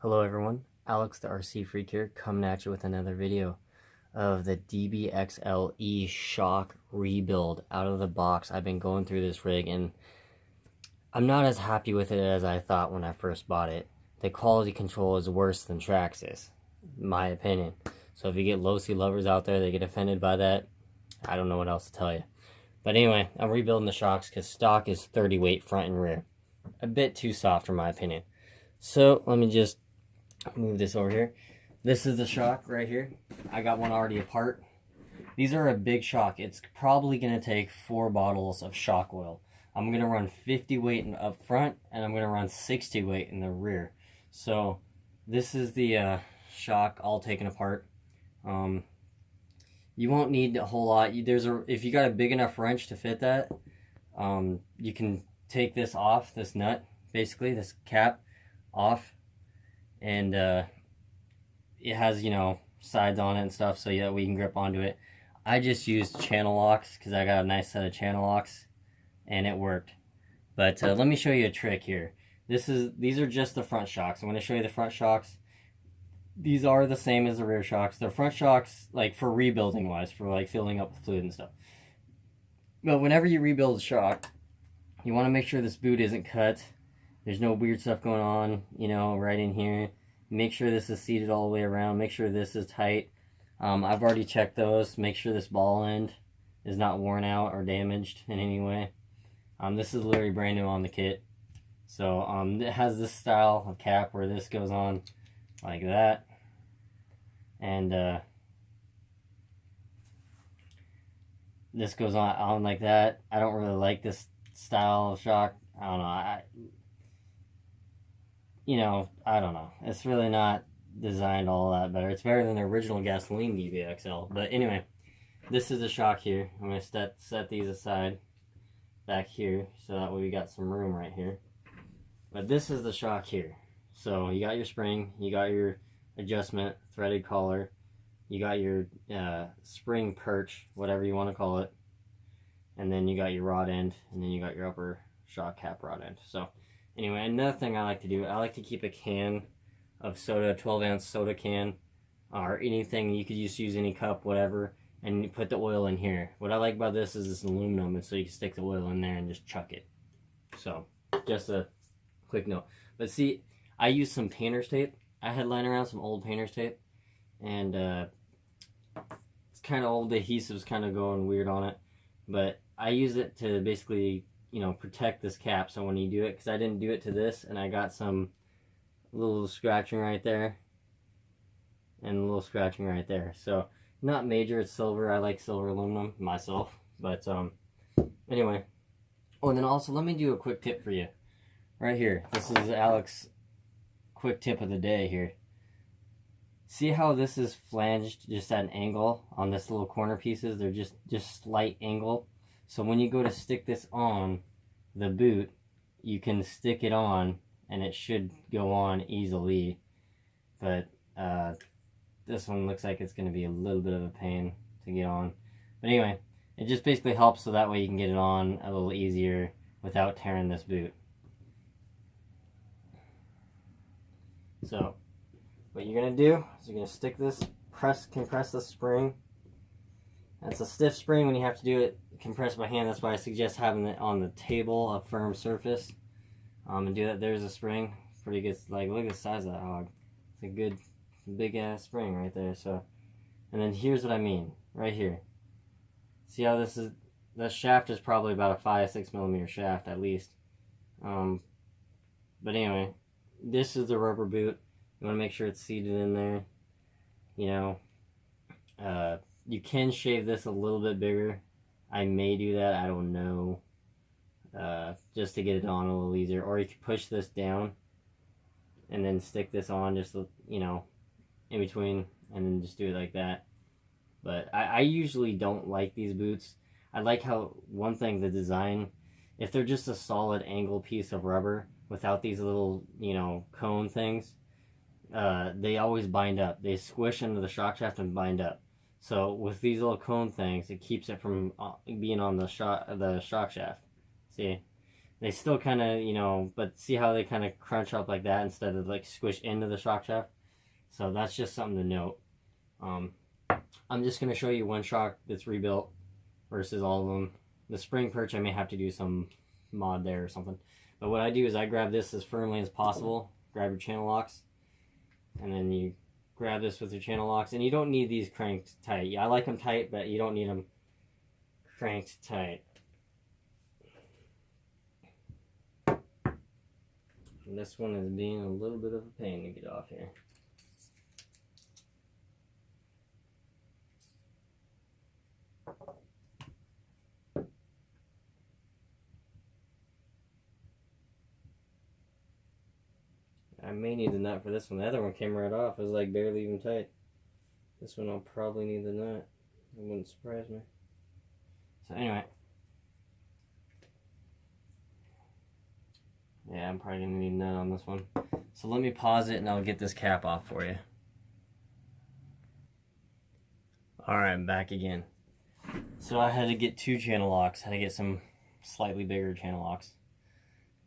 Hello everyone, Alex the RC Freak here, coming at you with another video of the DBXL-E shock rebuild out of the box. I've been going through this rig and I'm not as happy with it as I thought when I first bought it. The quality control is worse than Traxxas, in my opinion. So if you get LOSI lovers out there, they get offended by that. I don't know what else to tell you. But anyway, I'm rebuilding the shocks because stock is 30 weight front and rear. A bit too soft in my opinion. So let me just move this over here. This is the shock right here. I got one already apart. These are a big shock. It's probably going to take 4 bottles of shock oil. I'm going to run 50 weight up front and I'm going to run 60 weight in the rear. So this is the shock all taken apart. You won't need a whole lot. If you got a big enough wrench to fit that, you can take this off, this nut, basically this cap off, and it has, you know, sides on it and stuff so that we can grip onto it. I just used channel locks because I got a nice set of channel locks and it worked. But let me show you a trick here. These are just the front shocks. I'm going to show you the front shocks. These are the same as the rear shocks. The front shocks, like for rebuilding wise, for like filling up with fluid and stuff. But whenever you rebuild a shock, you want to make sure this boot isn't cut. There's no weird stuff going on, you know, right in here. Make sure this is seated all the way around. Make sure this is tight. I've already checked those. Make sure this ball end is not worn out or damaged in any way. This is literally brand new on the kit. So it has this style of cap where this goes on like that. And this goes on like that. I don't really like this style of shock. I don't know. I don't know. It's really not designed all that better. It's better than the original gasoline DBXL. But anyway, this is the shock here. I'm going to set these aside back here so that way we got some room right here. But this is the shock here. So you got your spring, you got your adjustment, threaded collar, you got your spring perch, whatever you want to call it, and then you got your rod end, and then you got your upper shock cap rod end. So anyway, another thing I like to do, I like to keep a can of soda, 12-ounce soda can, or anything. You could just use any cup, whatever, and you put the oil in here. What I like about this is it's aluminum, and so you can stick the oil in there and just chuck it. So just a quick note. But see, I used some painter's tape. I had lying around some old painter's tape, and it's kind of old. The adhesive's kind of going weird on it, but I use it to basically, you know, protect this cap. So when you do it, because I didn't do it to this, and I got some little scratching right there and a little scratching right there. So not major. It's silver. I like silver aluminum myself. But anyway. Oh, and then also let me do a quick tip for you right here. This is Alex quick tip of the day here. See how this is flanged just at an angle on this little corner pieces? They're just slight angle. So when you go to stick this on the boot, you can stick it on and it should go on easily. But this one looks like it's going to be a little bit of a pain to get on. But anyway, it just basically helps so that way you can get it on a little easier without tearing this boot. So what you're going to do is you're going to stick this, compress the spring. That's a stiff spring when you have to do it compressed by hand. That's why I suggest having it on the table, a firm surface. And do that. There's a spring. Pretty good. Like, look at the size of that hog. It's a good, big ass spring right there. So, and then here's what I mean. Right here. See how this is? That shaft is probably about a 5-6 millimeter shaft at least. But anyway, this is the rubber boot. You want to make sure it's seated in there. You know, you can shave this a little bit bigger. I may do that. I don't know. Just to get it on a little easier. Or you can push this down and then stick this on just, you know, in between, and then just do it like that. But I usually don't like these boots. I like how, one thing, the design, if they're just a solid angle piece of rubber without these little, you know, cone things, they always bind up. They squish into the shock shaft and bind up. So with these little cone things, it keeps it from being on the shock shaft. See? They still kind of, you know, but see how they kind of crunch up like that instead of like squish into the shock shaft. So that's just something to note. I'm just going to show you one shock that's rebuilt versus all of them. The spring perch, I may have to do some mod there or something. But what I do is I grab this as firmly as possible. Grab your channel locks. And then you grab this with your channel locks. And you don't need these cranked tight. Yeah, I like them tight, but you don't need them cranked tight. And this one is being a little bit of a pain to get off here. I may need the nut for this one. The other one came right off. It was like barely even tight. This one I'll probably need the nut. It wouldn't surprise me. So anyway. Yeah, I'm probably going to need a nut on this one. So let me pause it and I'll get this cap off for you. Alright, I'm back again. So I had to get 2 channel locks. I had to get some slightly bigger channel locks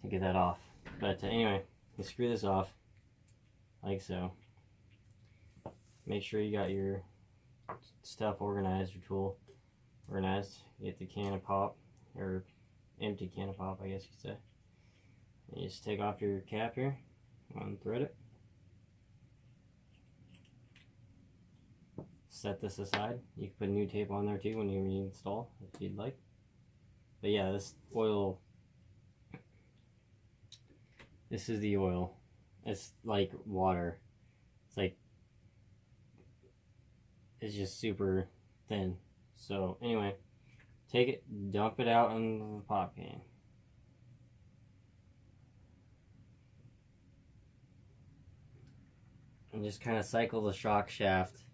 to get that off. But anyway, you screw this off like so. Make sure you got your stuff organized, your tool organized. Get the can of pop, or empty can of pop, I guess you could say. And you just take off your cap here, unthread it. Set this aside. You can put new tape on there too when you reinstall if you'd like. But yeah, this oil, this is the oil. It's like water. It's like, it's just super thin. So anyway, take it, dump it out in the pop can. And just kind of cycle the shock shaft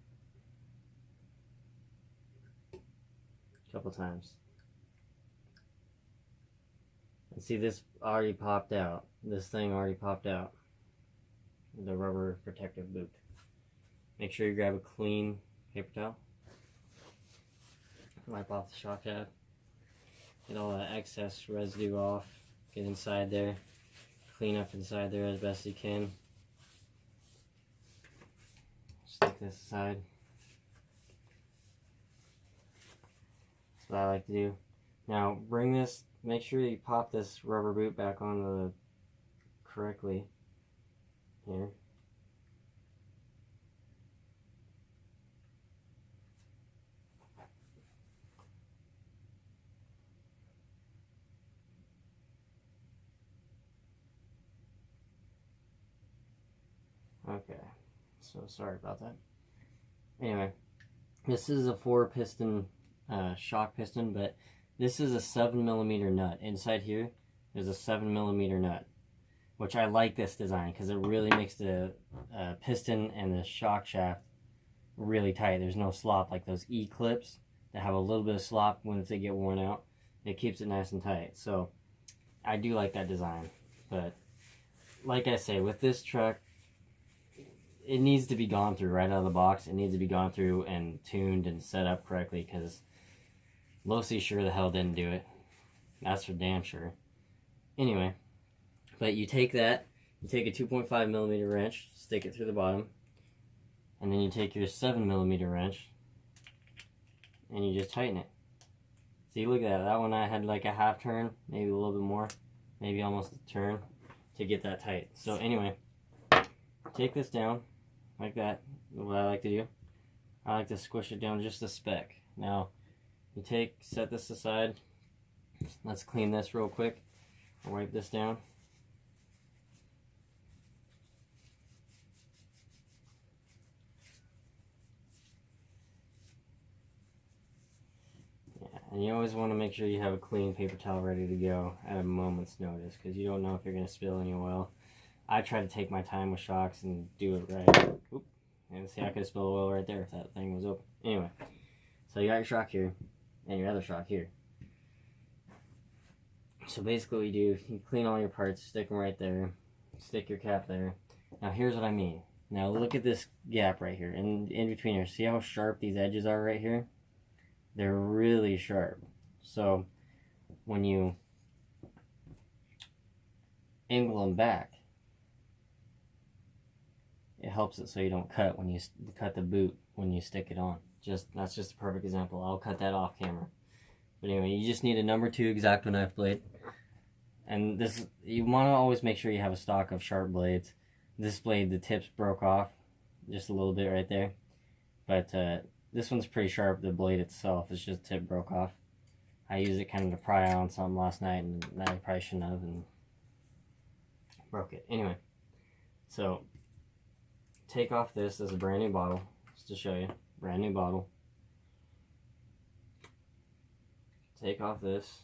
a couple times. And see, this already popped out. This thing already popped out. The rubber protective boot. Make sure you grab a clean paper towel. Wipe off the shock shaft. Get all that excess residue off. Get inside there. Clean up inside there as best you can. Stick this aside. That's what I like to do. Now bring this, make sure you pop this rubber boot back on the correctly here. Okay, so sorry about that. Anyway, this is a 4-piston shock piston, but this is a 7mm nut. Inside here, there's a 7mm nut, which I like this design because it really makes the piston and the shock shaft really tight. There's no slop like those E clips that have a little bit of slop once they get worn out. It keeps it nice and tight. So I do like that design. But like I say, with this truck, it needs to be gone through right out of the box. It needs to be gone through and tuned and set up correctly because LOSI sure the hell didn't do it. That's for damn sure. Anyway, but you take that, you take a 2.5mm wrench, stick it through the bottom, and then you take your 7mm wrench and you just tighten it. See, look at that. That one I had like a half turn, maybe a little bit more, maybe almost a turn to get that tight. So anyway, take this down like that. What I like to do, I like to squish it down just a speck. Now you set this aside. Let's clean this real quick. I'll wipe this down. Yeah, and you always want to make sure you have a clean paper towel ready to go at a moment's notice because you don't know if you're going to spill any oil. I try to take my time with shocks and do it right. Oop. And see, I could have spilled oil right there if that thing was open. Anyway, so you got your shock here and your other shock here. So basically what you do, you clean all your parts, stick them right there, stick your cap there. Now here's what I mean. Now look at this gap right here, in between here. See how sharp these edges are right here? They're really sharp. So when you angle them back, it helps it so you don't cut when you cut the boot when you stick it on. That's just a perfect example. I'll cut that off camera. But anyway, you just need a number 2 X-Acto knife blade. And this, you want to always make sure you have a stock of sharp blades. This blade, the tips broke off just a little bit right there. But this one's pretty sharp. The blade itself is just tip broke off. I used it kind of to pry on something last night, and I probably shouldn't have, and broke it. Anyway, so take off this as a brand new bottle, just to show you. Brand new bottle. Take off this.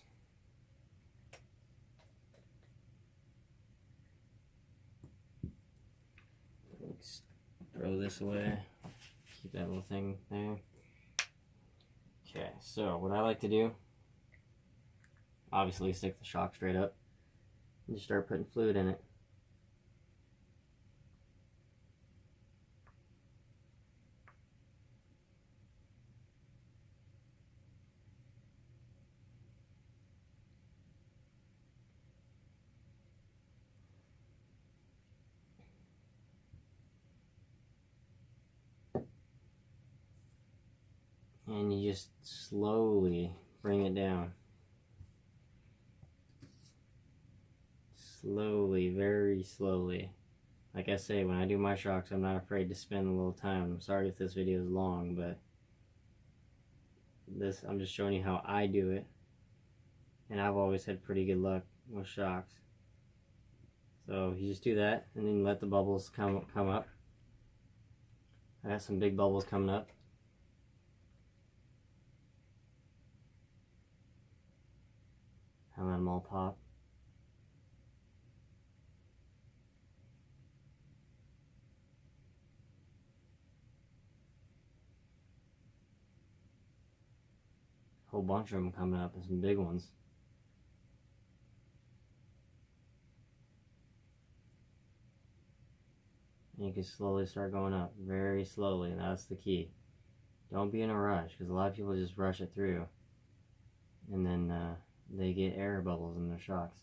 Throw this away. Keep that little thing there. Okay, so what I like to do, obviously stick the shock straight up and just start putting fluid in it. And you just slowly bring it down. Slowly, very slowly. Like I say, when I do my shocks, I'm not afraid to spend a little time. I'm sorry if this video is long, but I'm just showing you how I do it. And I've always had pretty good luck with shocks. So you just do that, and then let the bubbles come up. I got some big bubbles coming up. And let them all pop. A whole bunch of them coming up, and some big ones. And you can slowly start going up, very slowly, and that's the key. Don't be in a rush, because a lot of people just rush it through, and then they get air bubbles in their shocks.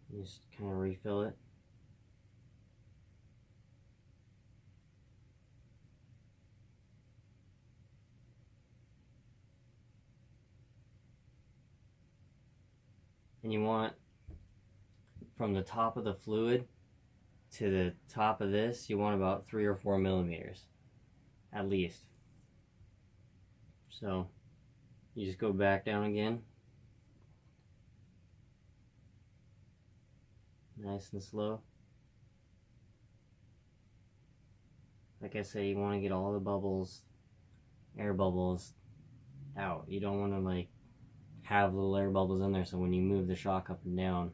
You just kind of refill it. And you want, from the top of the fluid to the top of this, you want about 3 or 4 millimeters at least. So you just go back down again, nice and slow. Like I say, you want to get all the bubbles, air bubbles, out. You don't want to like have little air bubbles in there, so when you move the shock up and down,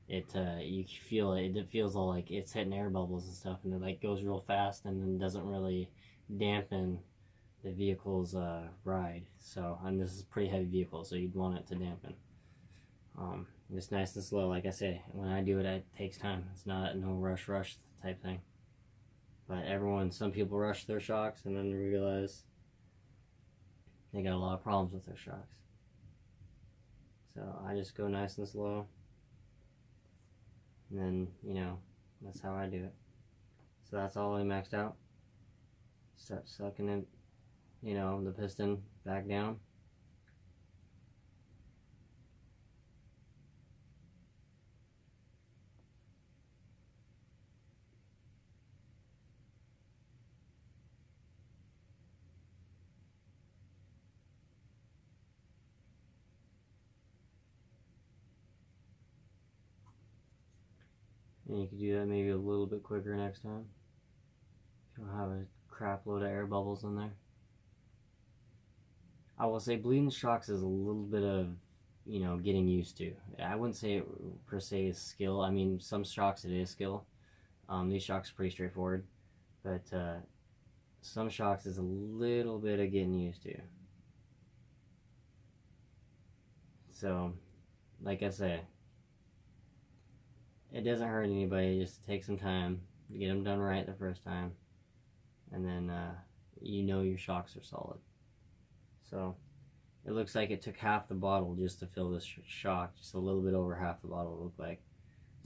you feel it. It feels all like it's hitting air bubbles and stuff, and it like goes real fast and then doesn't really dampen the vehicle's ride. So, and this is a pretty heavy vehicle, so you'd want it to dampen. Just nice and slow. Like I say, when I do it, it takes time. It's not no rush type thing. But some people rush their shocks and then realize they got a lot of problems with their shocks. So I just go nice and slow. And then, that's how I do it. So that's all I maxed out. Start sucking it, the piston back down. And you can do that maybe a little bit quicker next time. If you don't have a crap load of air bubbles in there. I will say bleeding shocks is a little bit of, you know, getting used to. I wouldn't say it per se is skill. I mean, some shocks it is skill. These shocks are pretty straightforward, but some shocks is a little bit of getting used to. So, like I say, it doesn't hurt anybody. Just take some time to get them done right the first time, and then you know your shocks are solid. So it looks like it took half the bottle just to fill this shock, just a little bit over half the bottle it looked like.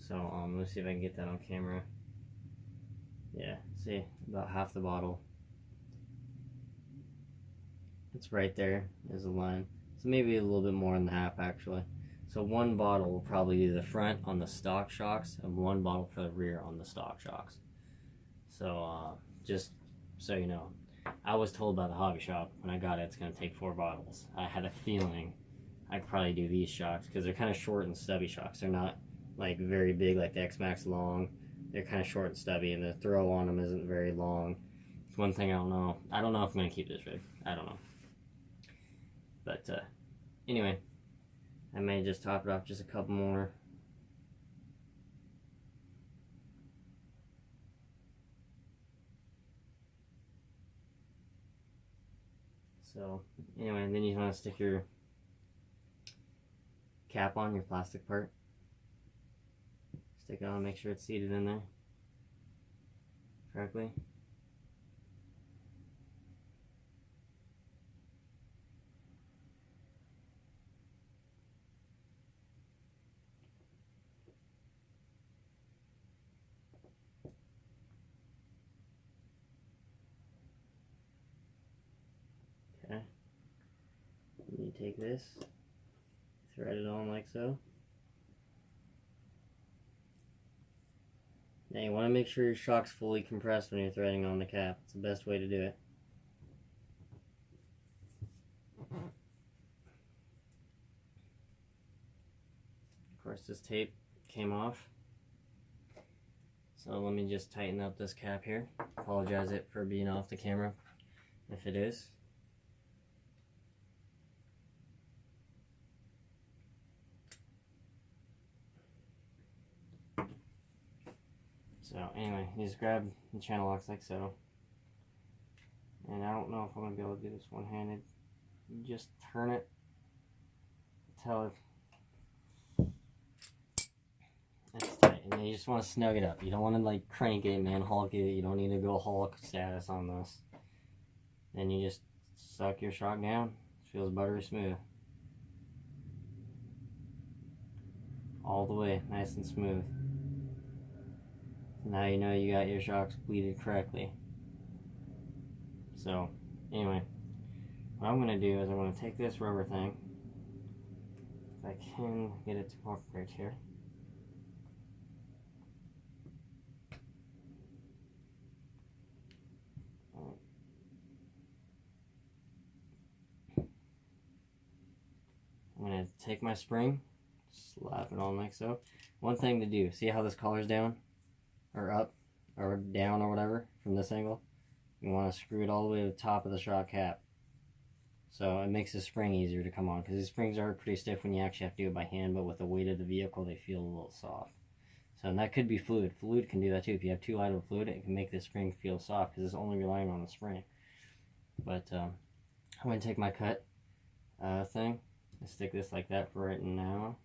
So let's see if I can get that on camera. Yeah, see, about half the bottle. It's right there, there's a line. So maybe a little bit more than half actually. So one bottle will probably be the front on the stock shocks, and one bottle for the rear on the stock shocks. So just so you know, I was told by the hobby shop when I got it, it's going to take 4 bottles. I had a feeling I'd probably do these shocks because they're kind of short and stubby shocks. They're not like very big like the X-Max long. They're kind of short and stubby, and the throw on them isn't very long. It's one thing I don't know. I don't know if I'm going to keep this rig. I don't know. But anyway, I may just top it off just a couple more. So anyway, and then you want to stick your cap on, your plastic part. Stick it on, make sure it's seated in there correctly. Okay. And you take this, thread it on like so. Now you want to make sure your shock's fully compressed when you're threading on the cap. It's the best way to do it. Of course, this tape came off. So let me just tighten up this cap here. Apologize it for being off the camera if it is. So anyway, you just grab the channel locks like so. And I don't know if I'm going to be able to do this one-handed. You just turn it until it's tight. And then you just want to snug it up. You don't want to like crank it, man, Hulk it. You don't need to go Hulk status on this. Then you just suck your shock down. It feels buttery smooth. All the way, nice and smooth. Now you know you got your shocks bleeded correctly. So, anyway, what I'm going to do is I'm going to take this rubber thing, if I can get it to cooperate here. I'm going to take my spring, slap it on like so. One thing to do, see how this collar's down? Or up, or down, or whatever, from this angle. You want to screw it all the way to the top of the shock cap. So it makes the spring easier to come on, because these springs are pretty stiff when you actually have to do it by hand, but with the weight of the vehicle, they feel a little soft. So, and that could be fluid. Fluid can do that too. If you have too light of a fluid, it can make the spring feel soft, because it's only relying on the spring. But I'm going to take my cut thing, and stick this like that for right now.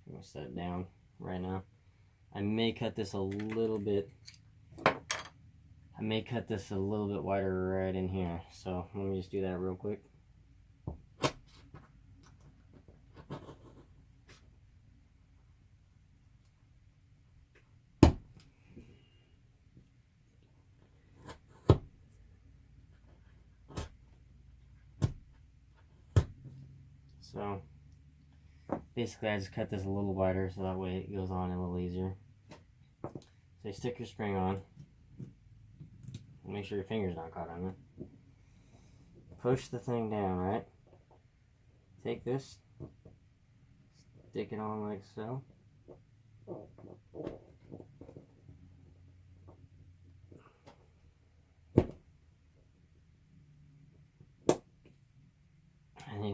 I'm going to set it down right now. I may cut this a little bit. I may cut this a little bit wider right in here. So let me just do that real quick. So basically I just cut this a little wider so that way it goes on a little easier. So you stick your spring on. Make sure your finger's not caught on it. Push the thing down, right? Take this, stick it on like so.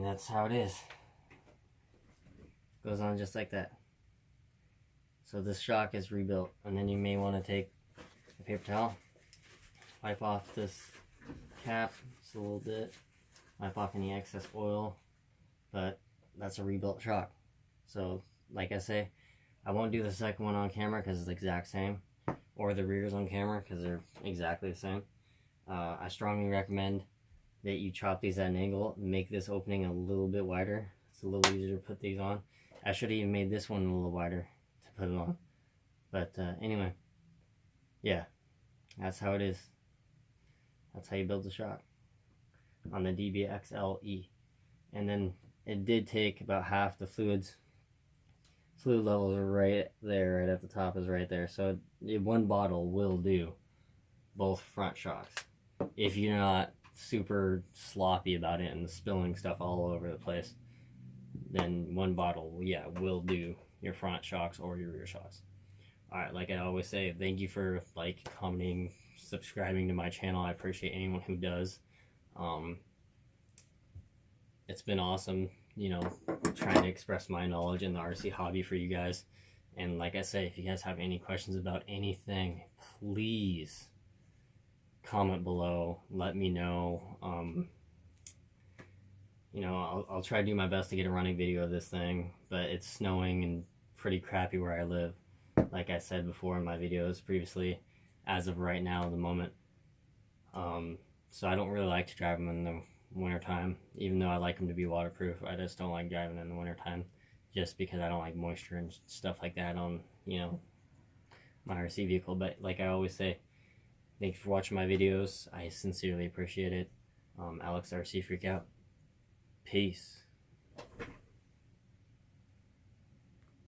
mean, that's how it is. Goes on just like that. So this shock is rebuilt, and then you may want to take a paper towel, wipe off this cap just a little bit, wipe off any excess oil, but that's a rebuilt shock. So like I say, I won't do the second one on camera because it's the exact same, or the rears on camera because they're exactly the same. I strongly recommend that you chop these at an angle, make this opening a little bit wider. It's a little easier to put these on. I should have even made this one a little wider to put it on. But anyway, yeah, that's how it is. That's how you build the shock on the DBXL-E. And then it did take about half the fluids. Fluid levels are right there, right at the top is right there. So one bottle will do both front shocks. If you're not super sloppy about it and spilling stuff all over the place, then one bottle, yeah, will do your front shocks or your rear shocks. Alright, like I always say, thank you for commenting, subscribing to my channel. I appreciate anyone who does. It's been awesome, you know, trying to express my knowledge in the RC hobby for you guys. And like I say, if you guys have any questions about anything, please comment below, let me know. You know, I'll try to do my best to get a running video of this thing, but it's snowing and pretty crappy where I live, like I said before in my videos previously, as of right now, the moment. So I don't really like to drive them in the wintertime, even though I like them to be waterproof. I just don't like driving in the wintertime, just because I don't like moisture and stuff like that on, you know, my RC vehicle. But like I always say, thank you for watching my videos. I sincerely appreciate it. Alex RC Freak out. Peace.